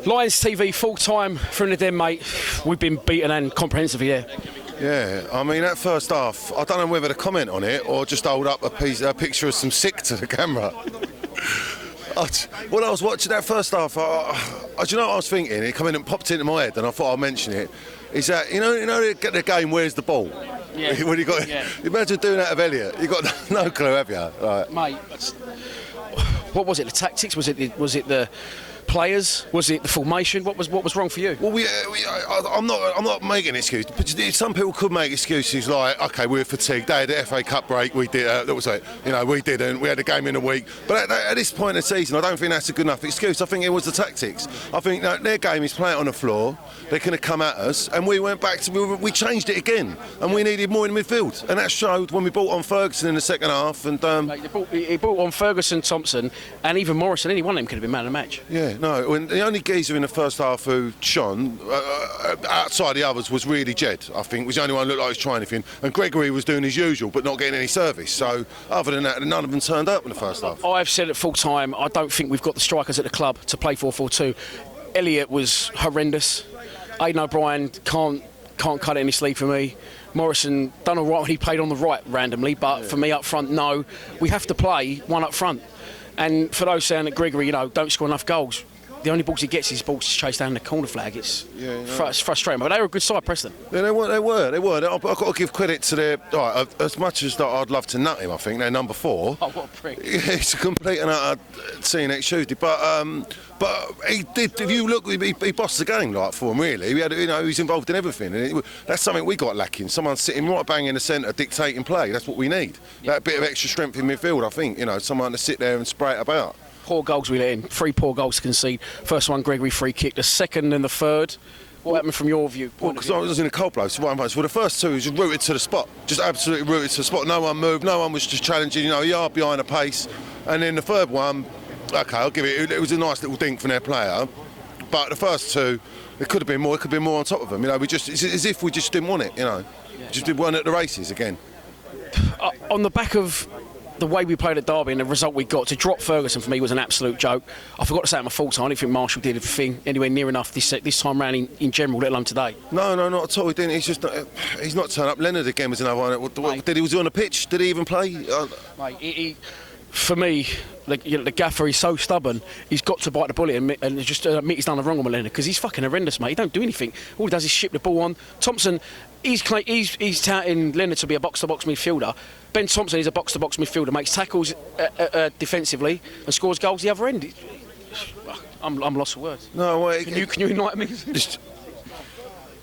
Lions TV full time from the den, mate. We've been beaten and comprehensively, yeah. Yeah, I mean that first half, I don't know whether to comment on it or just hold up a picture of some sick to the camera. When I was watching that first half, do you know what I was thinking? It come in and popped into my head, and I thought I'd mention it. Is that you know the game? Where's the ball? Yeah. When you got, imagine doing that of Elliot. You got no clue, have you? Right. Mate, what was it? The tactics? Was it the players? Was it the formation? What was wrong for you? Well, I'm not making excuses. But some people could make excuses like, okay, we were fatigued. They had the FA Cup break. We did. That was it. You know, we didn't. We had a game in a week. But at this point in the season, I don't think that's a good enough excuse. I think it was the tactics. I think their game is play it on the floor. They could have come at us, and we went back to we changed it again, and we needed more in the midfield, and that showed when we brought on Ferguson in the second half. And Mate, he brought on Ferguson, Thompson, and even Morrison. Any one of them could have been man of the match. Yeah. No, when the only geezer in the first half who shone, outside the others, was really Jed, I think. Was the only one who looked like he was trying anything. And Gregory was doing his usual, but not getting any service. So, other than that, none of them turned up in the first half. I've said it full time, I don't think we've got the strikers at the club to play 4-4-2. Elliot was horrendous. Aidan O'Brien can't cut it any sleep for me. Morrison done all right when he played on the right randomly, but for me up front, no. We have to play one up front. And for those saying that Gregory, don't score enough goals, the only balls he gets is balls chased down the corner flag. It's frustrating, but they were a good side, Preston. Yeah, they were. I've got to give credit to their. As much as I'd love to nut him, I think they're number 4. Oh, what a prick! It's a complete and utter scene next Tuesday, but he did. If you look, he bossed the game for him. Really, he had. He was involved in everything, and that's something we got lacking. Someone sitting right bang in the centre, dictating play. That's what we need. Yeah. That bit of extra strength in midfield, I think. Someone to sit there and spray it about. Poor goals we let in. 3 poor goals to concede. First one, Gregory free kick. The second and the third. What happened from your view? Well, because I was in a cold blow. So the first 2 was just rooted to the spot. Just absolutely rooted to the spot. No one moved. No one was just challenging. A yard behind the pace. And then the third one, okay, I'll give it. It was a nice little dink from their player. But the first 2, it could have been more. It could have been more on top of them. It's as if we just didn't want it. Just didn't want it at the races again. On the back of the way we played at Derby and the result we got, to drop Ferguson for me was an absolute joke. I forgot to say it my full time. I didn't think Marshall did a thing anywhere near enough this time round in general, let alone today. No, not at all. He didn't. He's not turned up. Leonard again was another one. Was he on the pitch? Did he even play? Mate, for me, the gaffer is so stubborn. He's got to bite the bullet and just admit he's done the wrong on Leonard, because he's fucking horrendous, mate. He don't do anything. All he does is ship the ball on. Thompson, he's touting Leonard to be a box-to-box midfielder. Ben Thompson is a box-to-box midfielder, makes tackles defensively and scores goals the other end. I'm lost for words. No, wait. Can you enlighten me?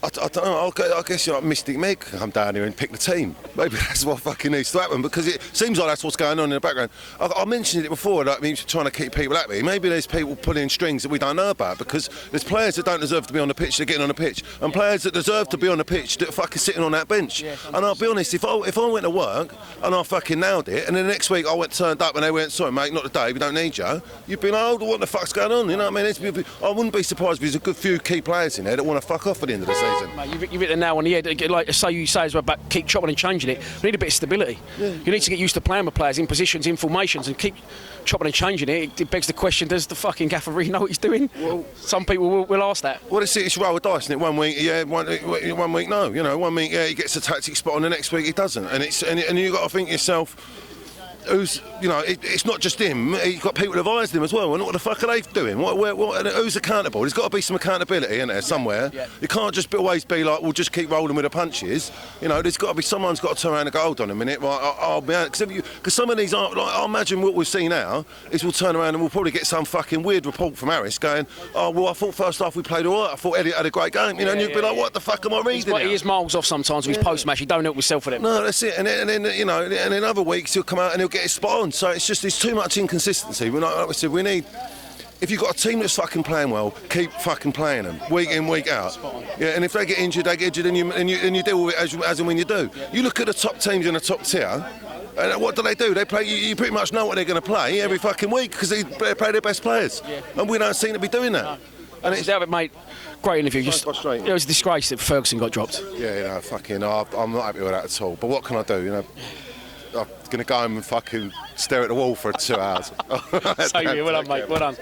I don't know. I guess Mystic Meg can come down here and pick the team. Maybe that's what fucking needs to happen, because it seems like that's what's going on in the background. I mentioned it before, trying to keep people happy. Maybe there's people pulling strings that we don't know about, because there's players that don't deserve to be on the pitch, they're getting on the pitch, and players that deserve to be on the pitch that are fucking sitting on that bench. Yeah, and I'll be honest, if I went to work and I fucking nailed it, and then the next week I turned up and they went, sorry mate, not today, we don't need you, you'd be like, oh, what the fuck's going on? You know what I mean? I wouldn't be surprised if there's a good few key players in there that want to fuck off at the end of the season. Mate, you've hit the nail on the head. Like you say as well, about keep chopping and changing it. We need a bit of stability. Yeah. You need to get used to playing with players in positions, in formations, and keep chopping and changing it. It begs the question: does the fucking gaffer really know what he's doing? Well, some people will ask that. Well, it's roll of dice, isn't it? One week, yeah, one week, no. 1 week, yeah, he gets a tactic spot on, the next week he doesn't, and you got to think yourself. It's not just him. He's got people that advise him as well. And what the fuck are they doing? Who's accountable? There's got to be some accountability in there somewhere. Yeah. You can't just always be like, we'll just keep rolling with the punches. There's got to be someone's got to turn around and go, hold on a minute. I'll be out, because some of these aren't. I imagine what we'll see now is we'll turn around and we'll probably get some fucking weird report from Harris going, oh well, I thought first half we played all right. I thought Elliot had a great game. And you'd be like, what the fuck am I reading? He is miles off sometimes with his post match. He don't help himself with it. No, that's it. And then other weeks he'll come out and he'll get his spot on. So there's too much inconsistency. Like we said, we need. If you've got a team that's fucking playing well, keep fucking playing them week in, week out. Yeah, and if they get injured, and you deal with it as and when you do. Yeah. You look at the top teams in the top tier, and what do? They play. You pretty much know what they're going to play every fucking week, because they play their best players, and we don't seem to be doing that. No. And it's mate. Great interview. It was a disgrace that Ferguson got dropped. Yeah, fucking. I'm not happy with that at all. But what can I do? I'm going to go home and fucking stare at the wall for 2 hours. Same here, well done, mate. Well done.